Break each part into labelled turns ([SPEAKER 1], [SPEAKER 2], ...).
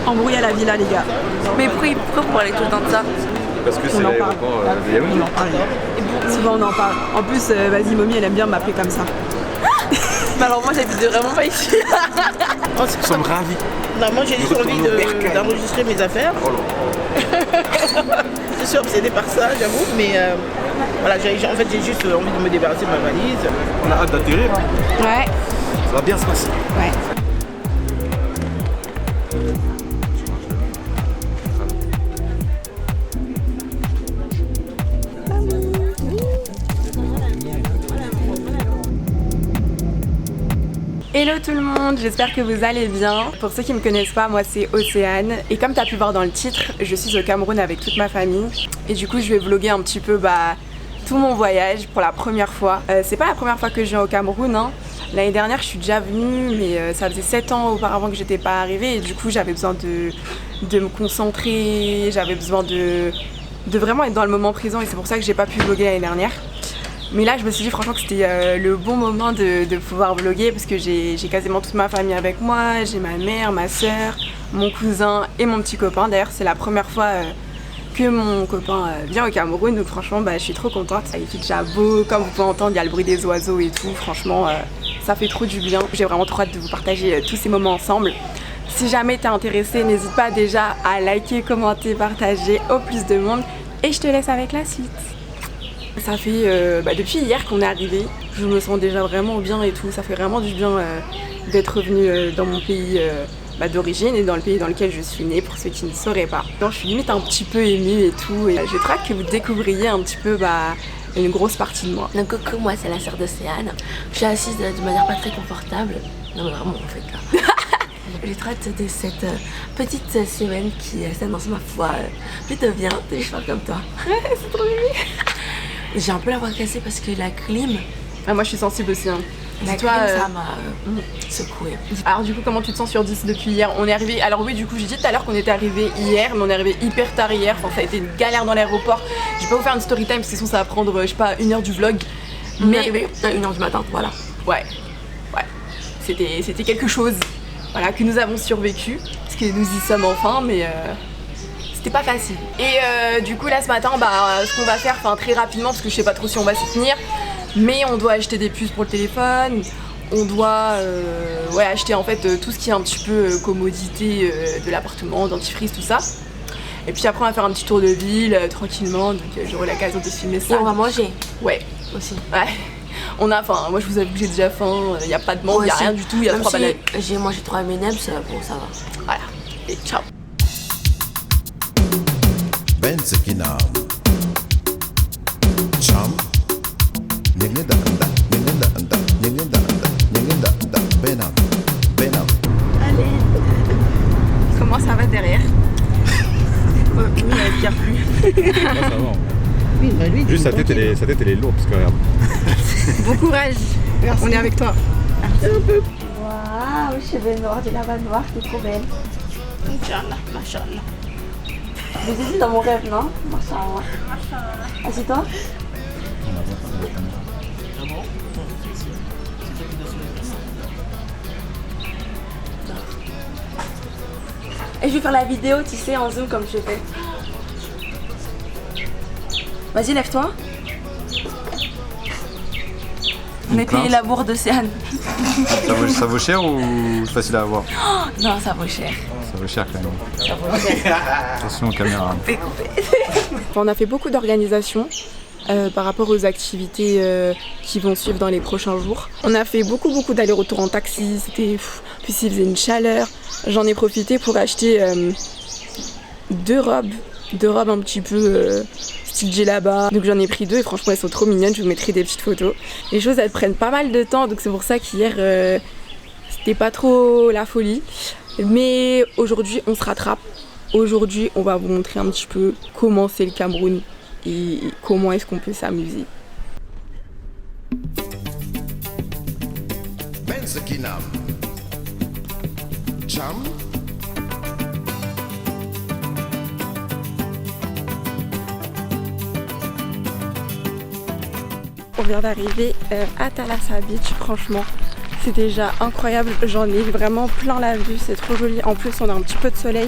[SPEAKER 1] Embrouille à la villa, les gars.
[SPEAKER 2] Mais pourquoi vous parlez tout le temps de ça?
[SPEAKER 3] Parce que c'est l'aéroport de Yaoundé.
[SPEAKER 1] On en parle. Souvent on en parle. En plus, vas-y, Mommy, elle aime bien m'appeler comme ça.
[SPEAKER 2] Mais alors moi j'habite vraiment pas ici.
[SPEAKER 3] Nous sommes ravis.
[SPEAKER 4] Non, moi j'ai juste envie d'enregistrer mes affaires. Je suis obsédée par ça, j'avoue, mais voilà, j'ai juste envie de me débarrasser de ma valise.
[SPEAKER 3] On a hâte d'atterrir.
[SPEAKER 1] Ouais.
[SPEAKER 3] Ça va bien se passer.
[SPEAKER 1] Ouais. Hello tout le monde, j'espère que vous allez bien. Pour ceux qui ne me connaissent pas, moi c'est Océane. Et comme tu as pu voir dans le titre, je suis au Cameroun avec toute ma famille. Et du coup je vais vlogger un petit peu tout mon voyage pour la première fois. C'est pas la première fois que je viens au Cameroun, hein. L'année dernière je suis déjà venue, mais ça faisait 7 ans auparavant que j'étais pas arrivée. Et du coup j'avais besoin de me concentrer, j'avais besoin de vraiment être dans le moment présent. Et c'est pour ça que j'ai pas pu vlogger l'année dernière. Mais là je me suis dit franchement que c'était le bon moment de pouvoir vlogger parce que j'ai quasiment toute ma famille avec moi, j'ai ma mère, ma soeur, mon cousin et mon petit copain. D'ailleurs c'est la première fois que mon copain vient au Cameroun, donc franchement je suis trop contente. Il fait déjà beau, comme vous pouvez entendre il y a le bruit des oiseaux et tout, franchement ça fait trop du bien. J'ai vraiment trop hâte de vous partager tous ces moments ensemble. Si jamais t'es intéressé, n'hésite pas déjà à liker, commenter, partager au plus de monde et je te laisse avec la suite. Ça fait depuis hier qu'on est arrivé, je me sens déjà vraiment bien et tout, ça fait vraiment du bien d'être revenue dans mon pays d'origine et dans le pays dans lequel je suis née pour ceux qui ne sauraient pas. Donc, je suis limite un petit peu émue et tout et j'ai très hâte que vous découvriez un petit peu une grosse partie de moi.
[SPEAKER 2] Donc coucou, moi c'est la sœur d'Océane, je suis assise de manière pas très confortable, non mais vraiment en fait là. J'ai trop hâte de cette petite semaine qui s'annonce ma foi plutôt bien, des cheveux comme toi.
[SPEAKER 1] C'est trop mimi.
[SPEAKER 2] J'ai un peu la voix cassée parce que la clim...
[SPEAKER 1] Ah, moi je suis sensible aussi. Hein.
[SPEAKER 2] La clim, ça m'a secouée.
[SPEAKER 1] Alors du coup, comment tu te sens sur 10 depuis hier? On est arrivé... Alors oui, du coup, j'ai dit tout à l'heure qu'on était arrivé hier, mais on est arrivé hyper tard hier. Enfin, ça a été une galère dans l'aéroport. Je vais pas vous faire une story time parce que sinon ça va prendre, je sais pas, 1 heure du vlog.
[SPEAKER 2] Mais arrivé à 1h du matin, voilà.
[SPEAKER 1] Ouais. C'était quelque chose. Voilà, que nous avons survécu. Parce que nous y sommes enfin, mais... C'était pas facile. Et du coup là ce matin ce qu'on va faire très rapidement parce que je sais pas trop si on va s'y tenir, mais on doit acheter des puces pour le téléphone, on doit acheter en fait tout ce qui est un petit peu commodité de l'appartement, dentifrice, tout ça. Et puis après on va faire un petit tour de ville tranquillement, donc j'aurai l'occasion de filmer ça.
[SPEAKER 2] Et on va manger.
[SPEAKER 1] Ouais.
[SPEAKER 2] Aussi.
[SPEAKER 1] Ouais. Moi je vous avoue que j'ai déjà faim, y a pas de mangue, y a rien du tout, y a 3 bananes.
[SPEAKER 2] J'ai mangé 3 M&M's, bon ça va.
[SPEAKER 1] Voilà. Et ciao.
[SPEAKER 5] Benzekinam Cham Nyengeda anda Nyengeda anda Nyengeda anda Nyengeda anda Benam
[SPEAKER 1] Allez. Comment ça va derrière? Oui, elle tire plus.
[SPEAKER 3] Là, ça va.
[SPEAKER 4] Oui, lui,
[SPEAKER 3] Juste sa tête elle est lourde parce que regarde.
[SPEAKER 1] Bon courage. Merci. On est avec toi.
[SPEAKER 2] Waouh, cheveux noirs, de la vanne noire, t'es trop belle.
[SPEAKER 4] Inch'Allah, Machallah.
[SPEAKER 2] J'ai dit dans mon rêve, non? Machallah. Assieds-toi. Et je vais faire la vidéo, tu sais, en zoom comme je fais. Vas-y, lève-toi. On est payé la bourre d'Océane.
[SPEAKER 3] Ça vaut cher ou facile à avoir?
[SPEAKER 2] Non, ça vaut cher.
[SPEAKER 3] Ça vaut cher quand même.
[SPEAKER 2] Ça vaut cher.
[SPEAKER 3] Attention aux caméras.
[SPEAKER 1] On a fait beaucoup d'organisation par rapport aux activités qui vont suivre dans les prochains jours. On a fait beaucoup d'allers-retours en taxi, c'était puis il faisait une chaleur. J'en ai profité pour acheter 2 robes un petit peu style djellaba. Donc j'en ai pris 2 et franchement elles sont trop mignonnes, je vous mettrai des petites photos. Les choses elles prennent pas mal de temps donc c'est pour ça qu'hier c'était pas trop la folie. Mais aujourd'hui on se rattrape. Aujourd'hui on va vous montrer un petit peu comment c'est le Cameroun et comment est-ce qu'on peut s'amuser.
[SPEAKER 5] Benzekinam Cham
[SPEAKER 1] on vient d'arriver à Thalassa Beach, franchement c'est déjà incroyable, j'en ai vraiment plein la vue, c'est trop joli. En plus on a un petit peu de soleil,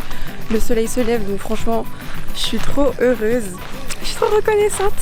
[SPEAKER 1] le soleil se lève donc franchement je suis trop heureuse, je suis trop reconnaissante.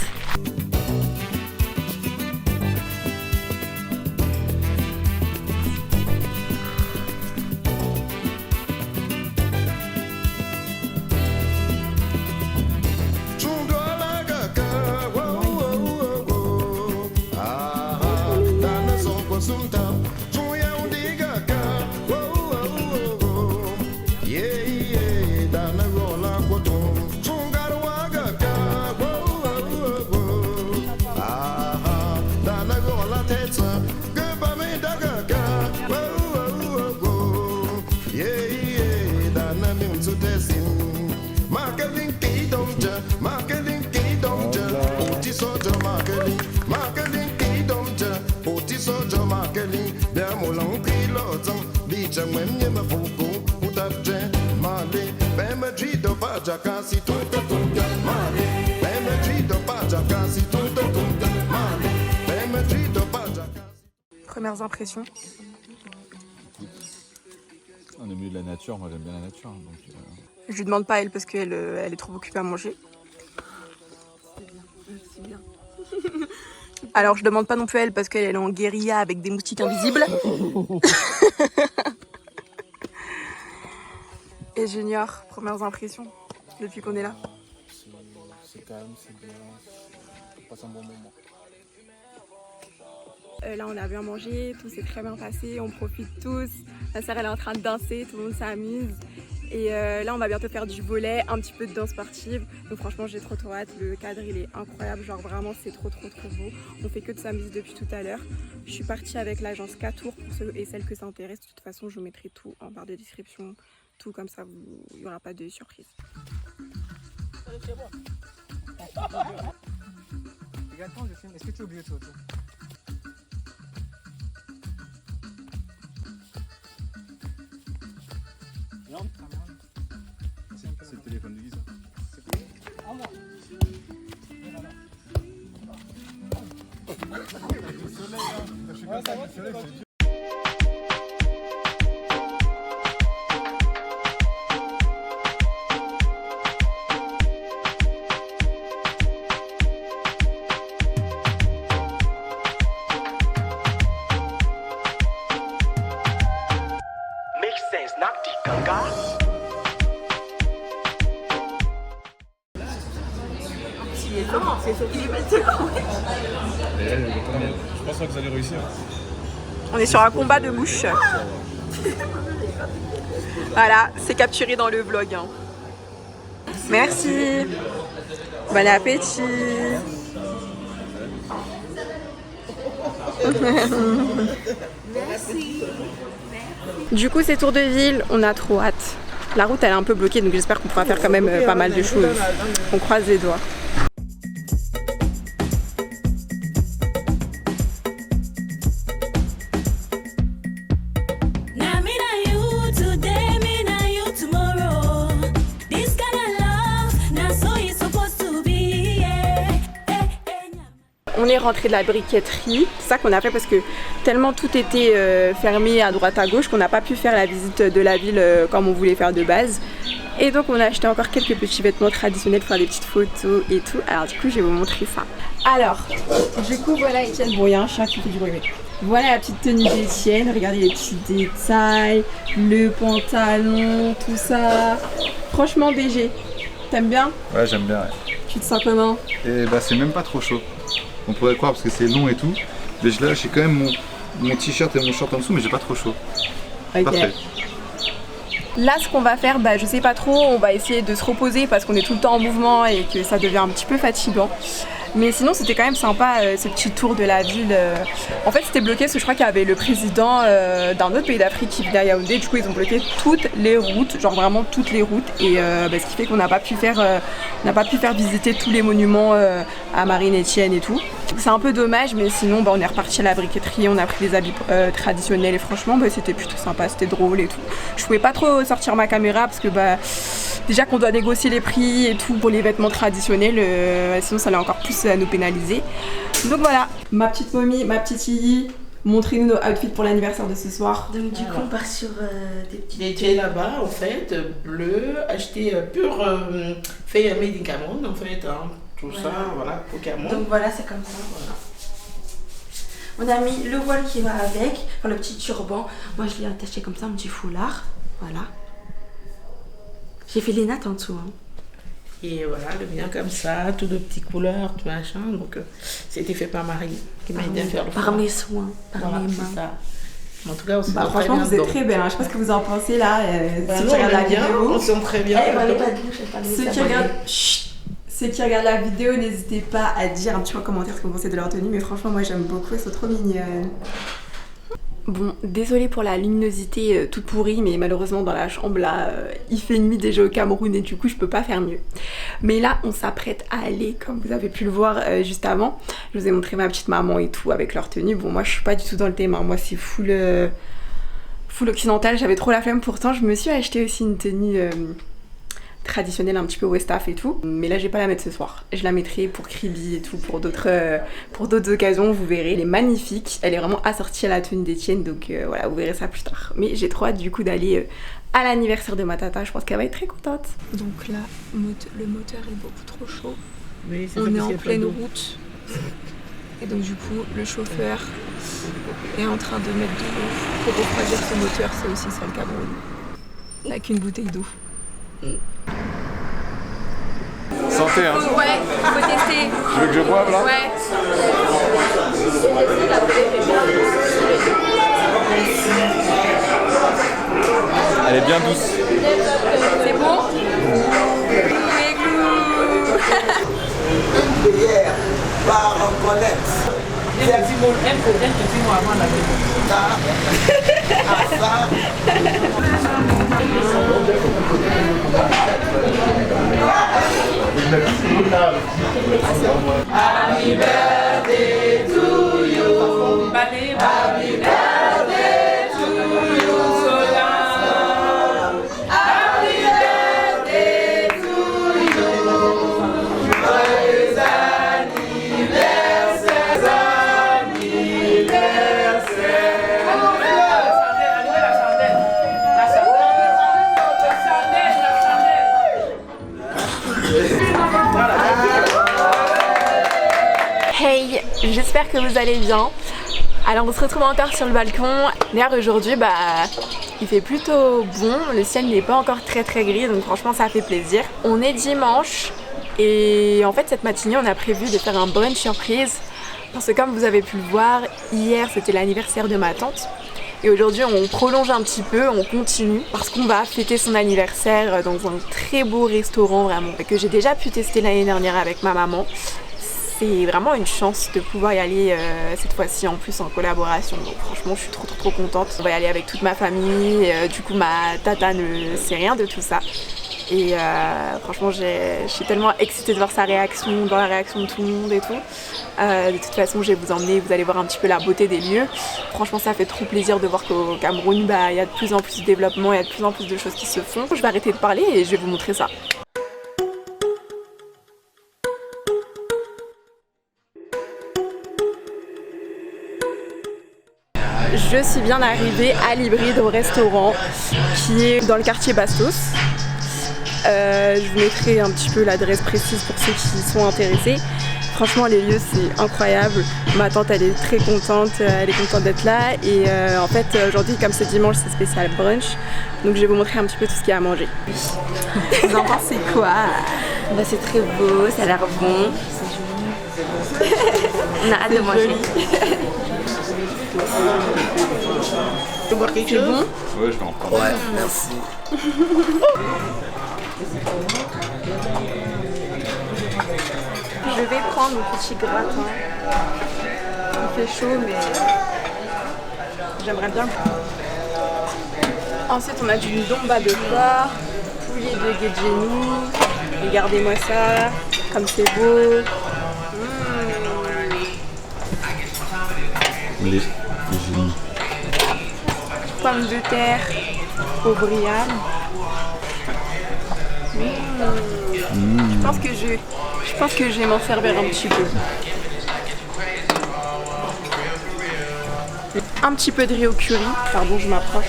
[SPEAKER 1] Premières impressions.
[SPEAKER 3] On est au milieu de la nature, moi j'aime bien la nature. Donc,
[SPEAKER 1] Je lui demande pas elle parce qu'elle elle est trop occupée à manger. Alors je demande pas non plus elle parce qu'elle est en guérilla avec des moustiques invisibles. Et Junior, premières impressions depuis qu'on est là.
[SPEAKER 6] C'est calme, c'est bien, on passe un bon moment.
[SPEAKER 1] Là on a bien mangé, tout s'est très bien passé, on profite tous. Ma soeur elle est en train de danser, tout le monde s'amuse. Et là on va bientôt faire du volley, un petit peu de danse sportive. Donc franchement j'ai trop hâte, le cadre il est incroyable, genre vraiment c'est trop beau. On fait que de s'amuser depuis tout à l'heure. Je suis partie avec l'agence K-Tour pour ceux et celles que ça intéresse. De toute façon je vous mettrai tout en barre de description, tout comme ça il n'y aura pas de surprise.
[SPEAKER 6] Regarde-moi, je filme. Est-ce que tu es obligé de sauter? Non,
[SPEAKER 3] c'est le téléphone de Guy, ça.
[SPEAKER 6] Je pense que vous allez réussir.
[SPEAKER 1] On est sur un combat de mouches. Voilà, c'est capturé dans le vlog. Hein. Merci. Bon appétit. Merci. Du coup, c'est tour de ville, on a trop hâte. La route elle est un peu bloquée, donc j'espère qu'on pourra faire quand même pas mal de choses. On croise les doigts. On est rentré de la briqueterie, c'est ça qu'on a fait parce que tellement tout était fermé à droite à gauche qu'on n'a pas pu faire la visite de la ville comme on voulait faire de base. Et donc on a acheté encore quelques petits vêtements traditionnels pour faire des petites photos et tout. Alors du coup je vais vous montrer ça. Alors, du coup voilà Etienne, bon il y a un chat qui fait du bruit. Voilà la petite tenue d'Etienne, regardez les petits détails, le pantalon, tout ça. Franchement BG, t'aimes bien?
[SPEAKER 3] Ouais, j'aime bien. Ouais.
[SPEAKER 1] Tu te sens comment?
[SPEAKER 3] Et bah c'est même pas trop chaud. On pourrait croire parce que c'est long et tout. Mais là j'ai quand même mon t-shirt et mon short en dessous mais j'ai pas trop chaud.
[SPEAKER 1] Okay.
[SPEAKER 3] Parfait.
[SPEAKER 1] Là ce qu'on va faire, bah, je sais pas trop, on va essayer de se reposer parce qu'on est tout le temps en mouvement et que ça devient un petit peu fatigant. Mais sinon c'était quand même sympa ce petit tour de la ville. En fait c'était bloqué parce que je crois qu'il y avait le président d'un autre pays d'Afrique qui venait à Yaoundé. Du coup ils ont bloqué toutes les routes, genre vraiment toutes les routes. Et bah, ce qui fait qu'on n'a pas pu faire visiter tous les monuments à Marine-Etienne et tout. C'est un peu dommage mais sinon bah, on est reparti à la briqueterie, on a pris des habits traditionnels et franchement bah, c'était plutôt sympa, c'était drôle et tout. Je pouvais pas trop sortir ma caméra parce que bah, déjà qu'on doit négocier les prix et tout pour les vêtements traditionnels, sinon ça allait encore plus nous pénaliser. Donc voilà, ma petite momie, ma petite Yyi, montrez-nous nos outfits pour l'anniversaire de ce soir.
[SPEAKER 2] Donc du coup on part sur des petits...
[SPEAKER 4] Il était là-bas en fait, bleu, acheté pur, fait made in Cameroun en fait, hein. Tout ça, voilà, pour Cameroun.
[SPEAKER 2] Donc voilà, c'est comme ça, voilà. On a mis le voile qui va avec, enfin le petit turban. Moi je l'ai attaché comme ça, un petit foulard, voilà. J'ai fait les nattes en dessous. Hein.
[SPEAKER 4] Et voilà, le mien comme ça, tout de petites couleurs, tout machin. Donc c'était fait par Marie qui m'a aidé à faire le
[SPEAKER 2] par mes soins, par
[SPEAKER 4] voilà,
[SPEAKER 2] mes mains.
[SPEAKER 4] ça. En tout cas, on se sent très
[SPEAKER 1] franchement,
[SPEAKER 4] bien
[SPEAKER 1] vous êtes
[SPEAKER 4] dedans.
[SPEAKER 1] très belle. Hein. Je sais pas ce que vous en pensez là. Ceux
[SPEAKER 4] Nous,
[SPEAKER 1] qui
[SPEAKER 4] on
[SPEAKER 1] regardent la
[SPEAKER 4] aime bien,
[SPEAKER 1] vidéo.
[SPEAKER 4] on se sent très bien.
[SPEAKER 2] Eh, elle pas de douche, elle parle de
[SPEAKER 1] Ceux qui regardent. Chut. Ceux qui regardent la vidéo, n'hésitez pas à dire un petit peu en commentaire ce que vous pensez de leur tenue. Mais franchement, moi j'aime beaucoup. Elles sont trop mignonnes. Bon, désolée pour la luminosité toute pourrie, mais malheureusement dans la chambre là, il fait nuit déjà au Cameroun et du coup je peux pas faire mieux. Mais là, on s'apprête à aller, comme vous avez pu le voir juste avant. Je vous ai montré ma petite maman et tout avec leur tenue. Bon, moi je suis pas du tout dans le thème, hein. Moi c'est full occidental. J'avais trop la flemme. Pourtant, je me suis acheté aussi une tenue traditionnelle un petit peu Westaf et tout, mais là je vais pas la mettre ce soir, je la mettrai pour Kribi et tout, pour d'autres occasions, vous verrez, elle est magnifique, elle est vraiment assortie à la tenue d'Etienne, donc voilà, vous verrez ça plus tard. Mais j'ai trop hâte du coup d'aller à l'anniversaire de ma tata, je pense qu'elle va être très contente. Donc là, le moteur est beaucoup trop chaud,
[SPEAKER 4] Oui,
[SPEAKER 1] on est en pleine route, et donc du coup le chauffeur est en train de mettre de l'eau pour refroidir ce moteur, c'est aussi ça le Cameroun, il n'y a qu'une bouteille d'eau.
[SPEAKER 3] Santé, hein.
[SPEAKER 1] Ouais, faut tester.
[SPEAKER 3] Tu veux que je boive là?
[SPEAKER 1] Ouais.
[SPEAKER 3] Elle est bien douce.
[SPEAKER 1] C'est bon?
[SPEAKER 7] Par reconnaître.
[SPEAKER 4] Et la Simone, un problème que tu m'as avant la Happy birthday to you. Happy birthday to you, Solange. Happy birthday to you. Joyeux
[SPEAKER 1] Hey, j'espère que vous allez bien. Alors on se retrouve encore sur le balcon. D'ailleurs aujourd'hui il fait plutôt bon, le ciel n'est pas encore très gris, donc franchement ça fait plaisir. On est dimanche et en fait cette matinée on a prévu de faire un brunch surprise parce que comme vous avez pu le voir, hier c'était l'anniversaire de ma tante. Et aujourd'hui on prolonge un petit peu, on continue parce qu'on va fêter son anniversaire dans un très beau restaurant vraiment que j'ai déjà pu tester l'année dernière avec ma maman. C'est vraiment une chance de pouvoir y aller cette fois-ci en plus en collaboration, donc franchement je suis trop contente. On va y aller avec toute ma famille, du coup ma tata ne sait rien de tout ça et franchement je suis tellement excitée de voir sa réaction, voir la réaction de tout le monde et tout. De toute façon je vais vous emmener, vous allez voir un petit peu la beauté des lieux. Franchement ça fait trop plaisir de voir qu'au Cameroun il y a de plus en plus de développement, il y a de plus en plus de choses qui se font. Je vais arrêter de parler et je vais vous montrer ça. Je suis bien arrivée à l'Hybride au restaurant qui est dans le quartier Bastos. Je vous mettrai un petit peu l'adresse précise pour ceux qui sont intéressés. Franchement les lieux c'est incroyable, ma tante elle est très contente, elle est contente d'être là et en fait aujourd'hui comme c'est dimanche c'est spécial brunch, donc je vais vous montrer un petit peu tout ce qu'il y a à manger. Vous en pensez quoi?
[SPEAKER 2] Bah, c'est très beau, ça a l'air bon, c'est joli. On a hâte de manger.
[SPEAKER 4] Tu veux boire quelque chose?
[SPEAKER 3] Ouais, je vais en prendre.
[SPEAKER 7] Ouais, merci.
[SPEAKER 1] Je vais prendre mon petit gratin. Il fait chaud mais j'aimerais bien. Ensuite on a du domba de porc, poulet de guedjeni. Regardez-moi ça, comme c'est beau.
[SPEAKER 3] Les génies.
[SPEAKER 1] Pommes de terre au brouillard. Je pense que je vais m'en servir un petit peu. Un petit peu de riz au curry. Pardon, je m'approche.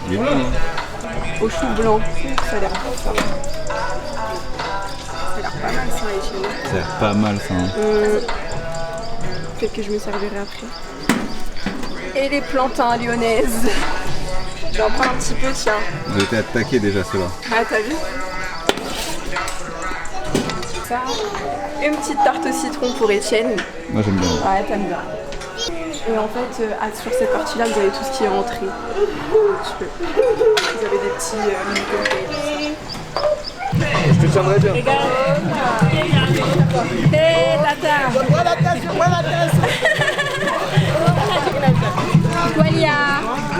[SPEAKER 3] Il est bon, hein.
[SPEAKER 1] Au chou blanc. Ça a l'air bon, ça. Ça a l'air pas mal ça, Etienne.
[SPEAKER 3] Ça a l'air pas mal ça. Hein.
[SPEAKER 1] Peut-être que je me servirai après. Et les plantains lyonnaises. J'en prends un petit peu, tiens.
[SPEAKER 3] Vous avez été attaqué déjà ceux-là.
[SPEAKER 1] Ah, t'as vu? Ça. Une petite tarte au citron pour Etienne.
[SPEAKER 3] Moi j'aime bien.
[SPEAKER 1] Ouais, t'aimes bien. Et en fait, sur cette partie-là, vous avez tout ce qui est entrée. Vous avez des petits mini-cocktails.
[SPEAKER 3] Je te tiendrai bien.
[SPEAKER 1] Hé, tata! Coucou Alia!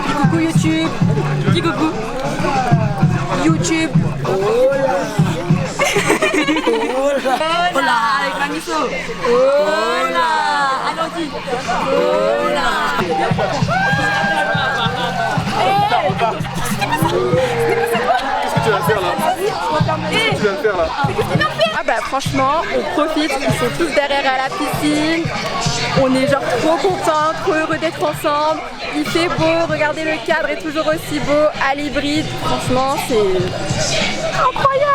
[SPEAKER 1] Dis coucou YouTube! Dis coucou! YouTube! Hola! Avec Mamiso! Hola! Allons-y! Hola!
[SPEAKER 3] Qu'est-ce que tu vas faire là? Qu'est-ce que tu vas faire là?
[SPEAKER 1] Ah bah franchement, on profite, ils sont tous derrière à la piscine. On est genre trop contents, trop heureux d'être ensemble. Il fait beau, regardez le cadre est toujours aussi beau à l'hybride. Franchement, c'est incroyable!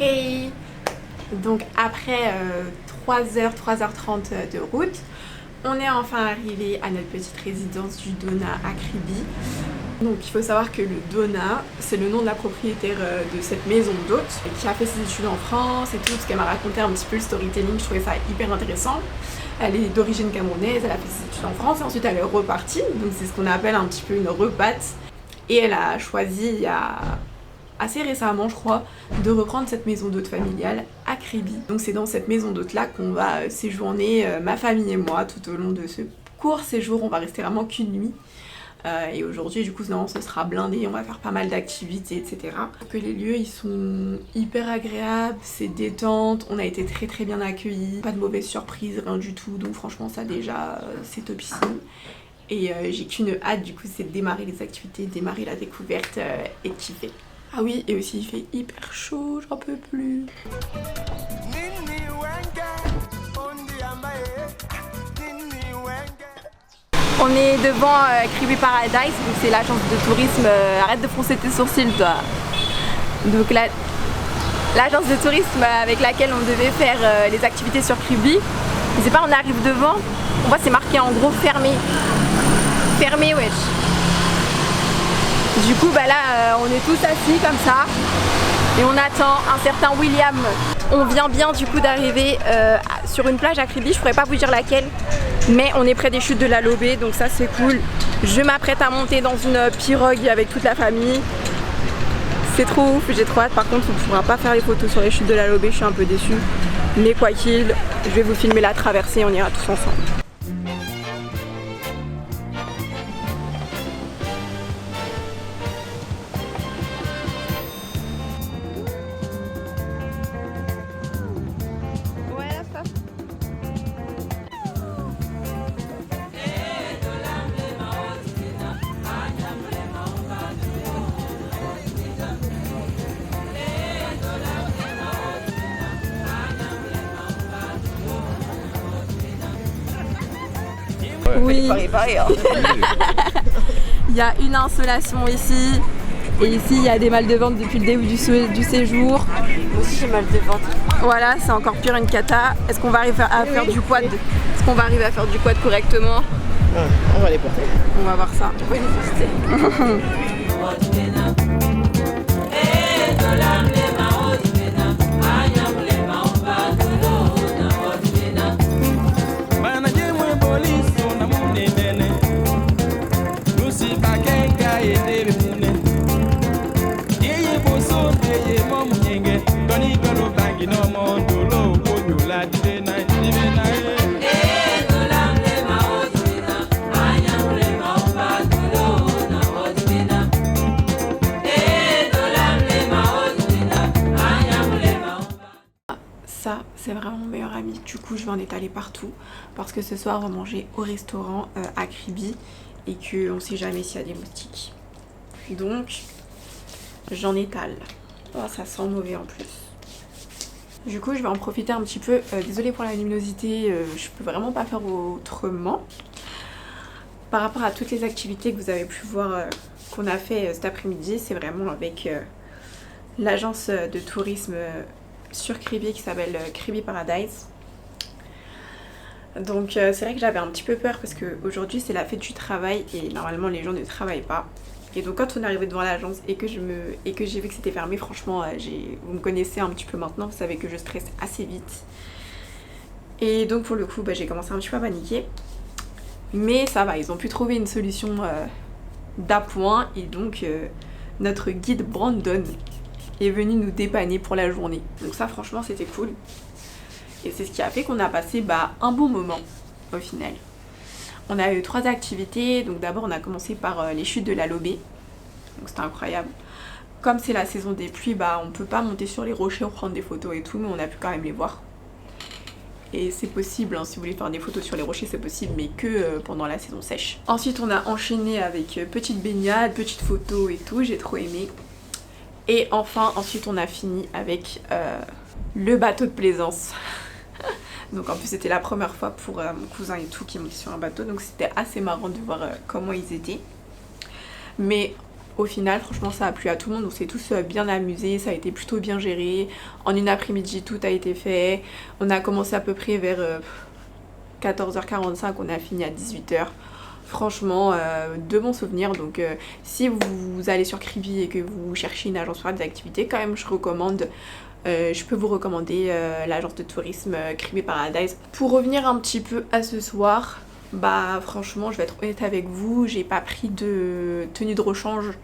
[SPEAKER 1] Hey! Donc après 3h30 de route, on est enfin arrivé à notre petite résidence du Donat à Kribi. Donc il faut savoir que le Donat, c'est le nom de la propriétaire de cette maison d'hôtes qui a fait ses études en France et tout, parce qu'elle m'a raconté un petit peu le storytelling, je trouvais ça hyper intéressant. Elle est d'origine camerounaise, elle a fait ses études en France et ensuite elle est repartie, donc c'est ce qu'on appelle un petit peu une repatte. Et elle a choisi il y a assez récemment je crois, de reprendre cette maison d'hôte familiale à Kribi. Donc c'est dans cette maison d'hôte là qu'on va séjourner, ma famille et moi, tout au long de ce court séjour. On va rester vraiment qu'une nuit. Et aujourd'hui du coup non, ce sera blindé, on va faire pas mal d'activités etc. Que les lieux ils sont hyper agréables, c'est détente, on a été très bien accueillis, pas de mauvaises surprises, rien du tout, donc franchement ça déjà c'est topissime. Et j'ai qu'une hâte du coup, c'est de démarrer les activités, démarrer la découverte et de kiffer. Ah oui, et aussi il fait hyper chaud, j'en peux plus. On est devant Kribi Paradise, donc c'est l'agence de tourisme. Arrête de froncer tes sourcils toi. Donc l'agence de tourisme avec laquelle on devait faire les activités sur Kribi. Je sais pas, on arrive devant, on voit c'est marqué en gros fermé. Fermé wesh. Du coup bah là on est tous assis comme ça et on attend un certain William. On vient bien du coup d'arriver sur une plage à Kribi, je pourrais pas vous dire laquelle, mais on est près des chutes de la Lobé, donc ça c'est cool. Je m'apprête à monter dans une pirogue avec toute la famille. C'est trop ouf, j'ai trop hâte. Par contre on ne pourra pas faire les photos sur les chutes de la Lobé, je suis un peu déçue. Mais quoi qu'il, je vais vous filmer la traversée, on ira tous ensemble. Oui, il y a une insolation ici, Et ici, il y a des mal de ventre depuis le début du séjour.
[SPEAKER 2] Moi aussi j'ai mal de ventre.
[SPEAKER 1] Voilà, c'est encore pire une cata. Est-ce qu'on va arriver à faire du quad? Est-ce qu'on va arriver à faire du quad correctement?
[SPEAKER 4] On va les porter.
[SPEAKER 1] On va voir ça.
[SPEAKER 2] Oui,
[SPEAKER 1] Ça, c'est vraiment mon meilleur ami. Du coup, je vais en étaler partout parce que ce soir, on va manger au restaurant à Kribi et qu'on sait jamais s'il y a des moustiques. Donc, j'en étale. Oh, ça sent mauvais en plus. Du coup, je vais en profiter un petit peu. Désolée pour la luminosité, je peux vraiment pas faire autrement. Par rapport à toutes les activités que vous avez pu voir qu'on a fait cet après-midi, c'est vraiment avec l'agence de tourisme sur Kribi qui s'appelle Kribi Paradise. Donc c'est vrai que j'avais un petit peu peur parce qu'aujourd'hui c'est la fête du travail et normalement les gens ne travaillent pas. Et donc quand on est arrivé devant l'agence et que j'ai vu que c'était fermé, franchement vous me connaissez un petit peu maintenant, vous savez que je stresse assez vite. Et donc pour le coup j'ai commencé un petit peu à paniquer. Mais ça va, ils ont pu trouver une solution d'appoint et donc notre guide Brandon est venu nous dépanner pour la journée. Donc ça franchement c'était cool. Et c'est ce qui a fait qu'on a passé un bon moment au final. On a eu 3 activités. Donc d'abord on a commencé par les chutes de la Lobé. Donc c'était incroyable. Comme c'est la saison des pluies, on peut pas monter sur les rochers ou prendre des photos et tout, mais on a pu quand même les voir. Et c'est possible, si vous voulez faire des photos sur les rochers, c'est possible, mais que pendant la saison sèche. Ensuite on a enchaîné avec petite baignade, petite photo et tout, j'ai trop aimé. Et enfin, ensuite on a fini avec le bateau de plaisance. Donc en plus c'était la première fois pour mon cousin et tout qui montait sur un bateau, donc c'était assez marrant de voir comment ils étaient. Mais au final franchement ça a plu à tout le monde, on s'est tous bien amusés, ça a été plutôt bien géré. En une après-midi tout a été fait, on a commencé à peu près vers 14h45, on a fini à 18h. Franchement, de bons souvenirs. Donc si vous allez sur Kribi et que vous cherchez une agence pour faire des activités, quand même je peux vous recommander l'agence de tourisme Kribi Paradise. Pour revenir un petit peu à ce soir, franchement je vais être honnête avec vous, j'ai pas pris de tenue de rechange.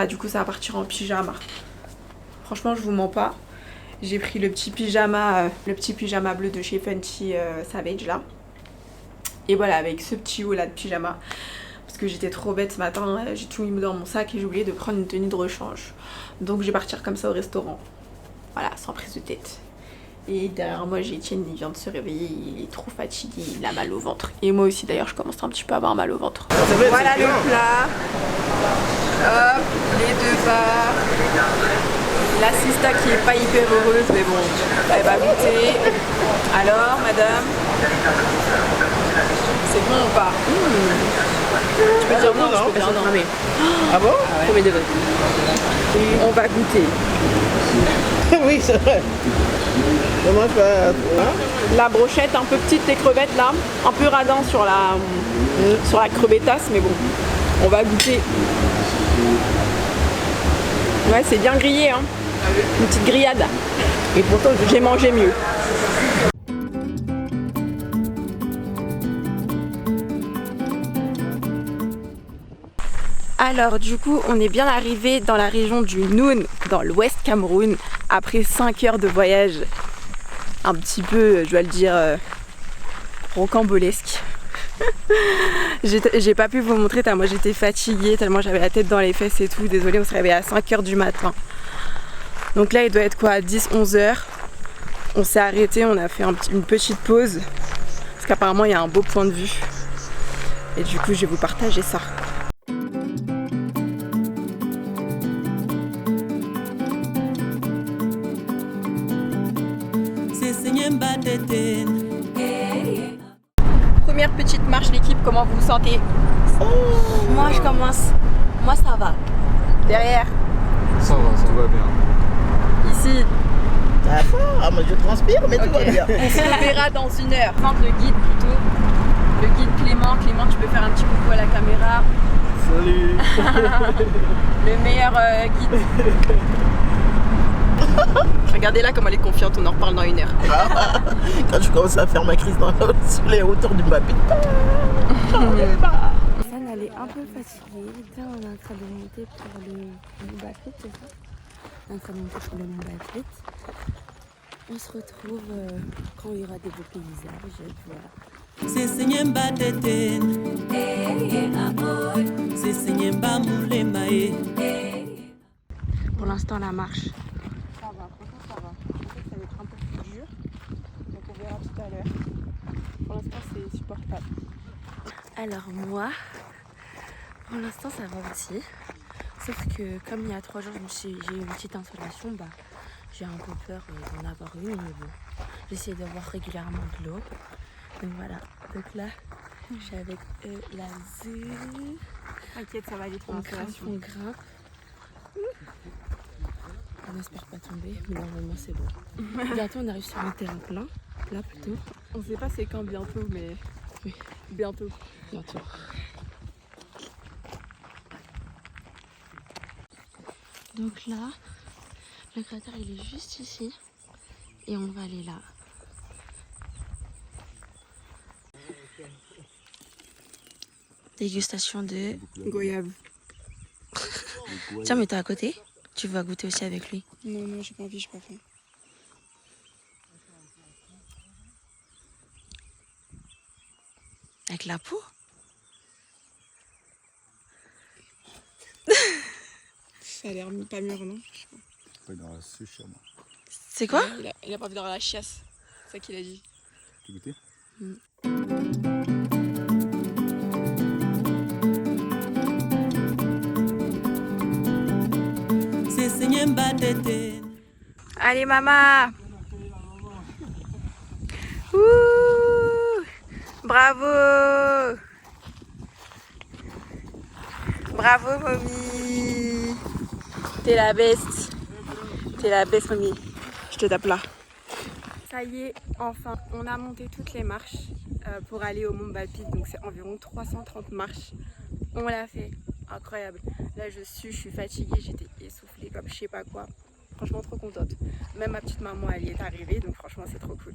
[SPEAKER 1] Du coup ça va partir en pyjama. Franchement je vous mens pas. J'ai pris le petit pyjama bleu de chez Fenty Savage là. Et voilà, avec ce petit haut là de pyjama. Parce que j'étais trop bête ce matin, j'ai tout mis dans mon sac et j'ai oublié de prendre une tenue de rechange. Donc je vais partir comme ça au restaurant. Voilà, sans prise de tête. Et derrière moi j'ai Etienne, il vient de se réveiller, il est trop fatigué, il a mal au ventre. Et moi aussi d'ailleurs je commence un petit peu à avoir mal au ventre. Voilà le plat. Hop, les 2 barres. La sista qui est pas hyper heureuse mais bon, elle va goûter. Alors madame, c'est bon ou pas? Tu peux dire non, je peux dire non. Mais...
[SPEAKER 4] Ah bon?
[SPEAKER 2] Premier degré.
[SPEAKER 1] On va goûter.
[SPEAKER 4] Oui, c'est vrai. Comment je fais?
[SPEAKER 1] La brochette un peu petite, les crevettes là, un peu radin sur la crevettasse, mais bon, on va goûter. Ouais, c'est bien grillé, hein. Une petite grillade.
[SPEAKER 4] Et pourtant,
[SPEAKER 1] j'ai mangé mieux. Alors du coup on est bien arrivé dans la région du Noun, dans l'ouest Cameroun, après 5 heures de voyage un petit peu, je dois le dire, rocambolesque. J'ai pas pu vous montrer tellement j'étais fatiguée, tellement j'avais la tête dans les fesses et tout, désolée, on s'est réveillé à 5 heures du matin. Donc là il doit être quoi, 10-11 heures. On s'est arrêté, on a fait une petite pause, parce qu'apparemment il y a un beau point de vue. Et du coup je vais vous partager ça. Première petite marche l'équipe, comment vous vous sentez?
[SPEAKER 2] Moi je commence, moi ça va.
[SPEAKER 1] Derrière.
[SPEAKER 3] Ça va bien.
[SPEAKER 1] Ici.
[SPEAKER 4] Ça va, moi je transpire, mais tout va bien.
[SPEAKER 1] On se verra dans 1 heure. Présente le guide plutôt. Le guide Clément. Clément, tu peux faire un petit coucou à la caméra.
[SPEAKER 6] Salut.
[SPEAKER 1] Le meilleur guide. Regardez là comme elle est confiante, on en reparle dans 1 heure.
[SPEAKER 4] Quand je commence à faire ma crise sur les hauteurs du Mbappé.
[SPEAKER 2] Sam, elle est un peu fatiguée. Là, on est en train de monter pour le Mont Bafit, c'est ça? On est en train de monter pour le Mont Bafit. On se retrouve quand il y aura des beaux paysages. Et voilà. Pour l'instant, la marche.
[SPEAKER 1] Ça va, franchement ça va. Je sais que ça va être un peu plus dur. Donc on verra tout à l'heure. Pour l'instant c'est supportable.
[SPEAKER 2] Alors moi, pour l'instant ça va aussi. Sauf que comme il y a 3 jours j'ai eu une petite insolation, bah j'ai un peu peur d'en avoir une, mais bon, j'essaie de voir régulièrement de l'eau. Donc voilà, donc là je suis avec la zoo.
[SPEAKER 1] T'inquiète, ça va aller trop
[SPEAKER 2] On grimpe. On espère pas tomber, mais normalement c'est bon. Bientôt on arrive sur un terrain plat plutôt.
[SPEAKER 1] On sait pas c'est quand bientôt, mais
[SPEAKER 2] Oui.
[SPEAKER 1] bientôt.
[SPEAKER 2] Bientôt. Donc là, le cratère il est juste ici et on va aller là. Dégustation de...
[SPEAKER 1] Goyave.
[SPEAKER 2] Tiens mais t'es à côté, tu vas goûter aussi avec lui.
[SPEAKER 1] Non, j'ai pas envie, j'ai pas faim.
[SPEAKER 2] Avec la peau?
[SPEAKER 1] Ça a l'air pas mûr, non?
[SPEAKER 3] Pas dans la suche, moi.
[SPEAKER 2] C'est quoi?
[SPEAKER 1] Il a pas vu dans la chiasse, c'est ça qu'il a dit.
[SPEAKER 3] Tu goûtais?
[SPEAKER 1] Allez maman. Ouh, bravo. Bravo mommy. T'es la best. T'es la best mommy. Je te tape là. Ça y est, enfin, on a monté toutes les marches pour aller au Mont Bafit. Donc c'est environ 330 marches. On l'a fait. Incroyable. Là je suis fatiguée, j'étais essoufflée comme je sais pas quoi. Franchement trop contente. Même ma petite maman elle y est arrivée, donc franchement c'est trop cool.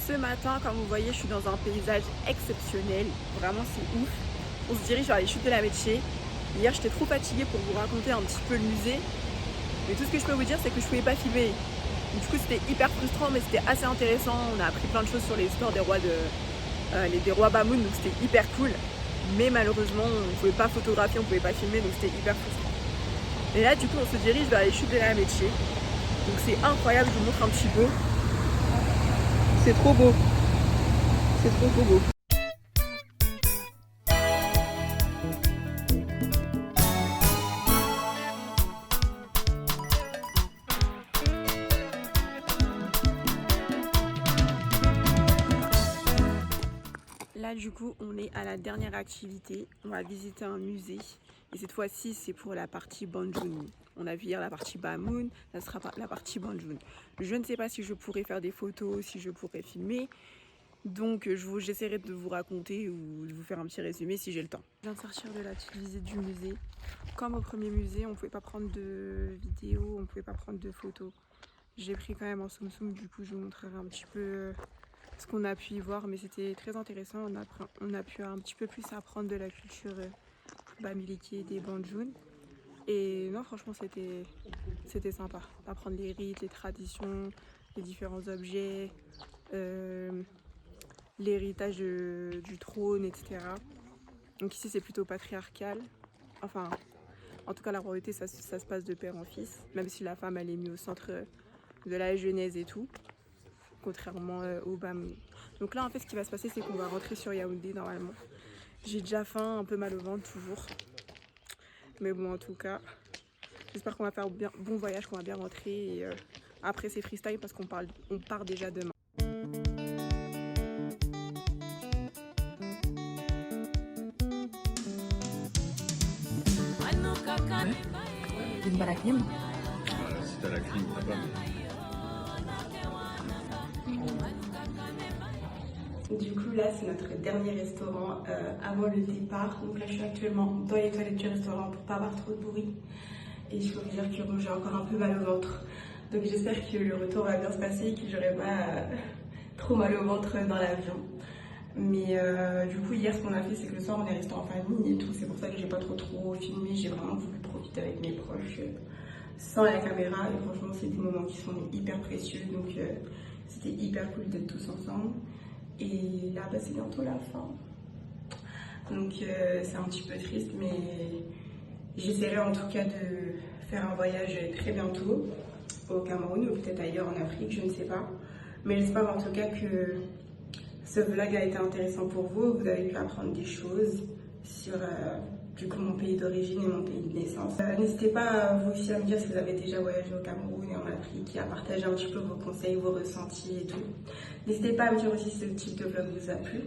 [SPEAKER 1] Ce matin, comme vous voyez, je suis dans un paysage exceptionnel. Vraiment, c'est ouf. On se dirige vers les chutes de la Mettché. Hier, j'étais trop fatiguée pour vous raconter un petit peu le musée. Mais tout ce que je peux vous dire, c'est que je pouvais pas filmer. Du coup, c'était hyper frustrant, mais c'était assez intéressant. On a appris plein de choses sur l'histoire des rois des rois Bamoun, donc c'était hyper cool. Mais malheureusement, on pouvait pas photographier, on pouvait pas filmer, donc c'était hyper frustrant. Et là, du coup, on se dirige vers les chutes de la Mettché. Donc c'est incroyable, je vous montre un petit peu. C'est trop beau. C'est trop beau. Là du coup on est à la dernière activité, on va visiter un musée et cette fois-ci c'est pour la partie Banjul. On a vu hier la partie Bamoun, ça sera la partie Banjul. Je ne sais pas si je pourrai faire des photos, si je pourrai filmer, donc j'essaierai de vous raconter ou de vous faire un petit résumé si j'ai le temps. Je viens de sortir de la petite visite du musée. Comme au premier musée, on ne pouvait pas prendre de vidéos, on ne pouvait pas prendre de photos. J'ai pris quand même en soum soum, du coup je vous montrerai un petit peu ce qu'on a pu y voir, mais c'était très intéressant. On a pu un petit peu plus apprendre de la culture bamileke des Banjul. Et non, franchement, c'était sympa d'apprendre les rites, les traditions, les différents objets, l'héritage du trône, etc. Donc ici, c'est plutôt patriarcal. Enfin, en tout cas, la royauté, ça se passe de père en fils, même si la femme, elle est mise au centre de la Genèse et tout, contrairement au BAM. Donc là, en fait, ce qui va se passer, c'est qu'on va rentrer sur Yaoundé, normalement. J'ai déjà faim, un peu mal au ventre, toujours. Mais bon, en tout cas, j'espère qu'on va faire un bon voyage, qu'on va bien rentrer. Et après, c'est freestyle parce qu'on part déjà demain.
[SPEAKER 2] Une bonne clim.
[SPEAKER 3] Voilà, si t'as la clim, t'as pas.
[SPEAKER 1] Du coup, là, c'est notre dernier restaurant avant le départ. Donc là, je suis actuellement dans les toilettes du restaurant pour pas avoir trop de bruit. Et je peux vous dire que bon, j'ai encore un peu mal au ventre. Donc j'espère que le retour va bien se passer et que j'aurai pas trop mal au ventre dans l'avion. Mais du coup, hier, ce qu'on a fait, c'est que le soir, on est resté en famille et tout. C'est pour ça que j'ai pas trop filmé. J'ai vraiment voulu profiter avec mes proches sans la caméra. Et franchement, c'est des moments qui sont hyper précieux. Donc c'était hyper cool d'être tous ensemble. Et là, bah, c'est bientôt la fin. Donc c'est un petit peu triste, mais j'essaierai en tout cas de faire un voyage très bientôt au Cameroun ou peut-être ailleurs en Afrique, je ne sais pas. Mais j'espère en tout cas que ce vlog a été intéressant pour vous. Vous avez pu apprendre des choses sur du coup mon pays d'origine et mon pays de naissance. N'hésitez pas vous aussi à me dire si vous avez déjà voyagé au Cameroun et en Afrique et à partager un petit peu vos conseils, vos ressentis et tout. N'hésitez pas à me dire aussi si ce type de vlog vous a plu.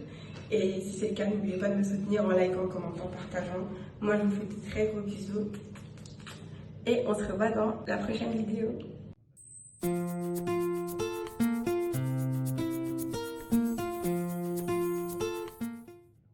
[SPEAKER 1] Et si c'est le cas, n'oubliez pas de me soutenir en likant, en commentant, en partageant. Moi, je vous fais de très gros bisous. Et on se revoit dans la prochaine vidéo.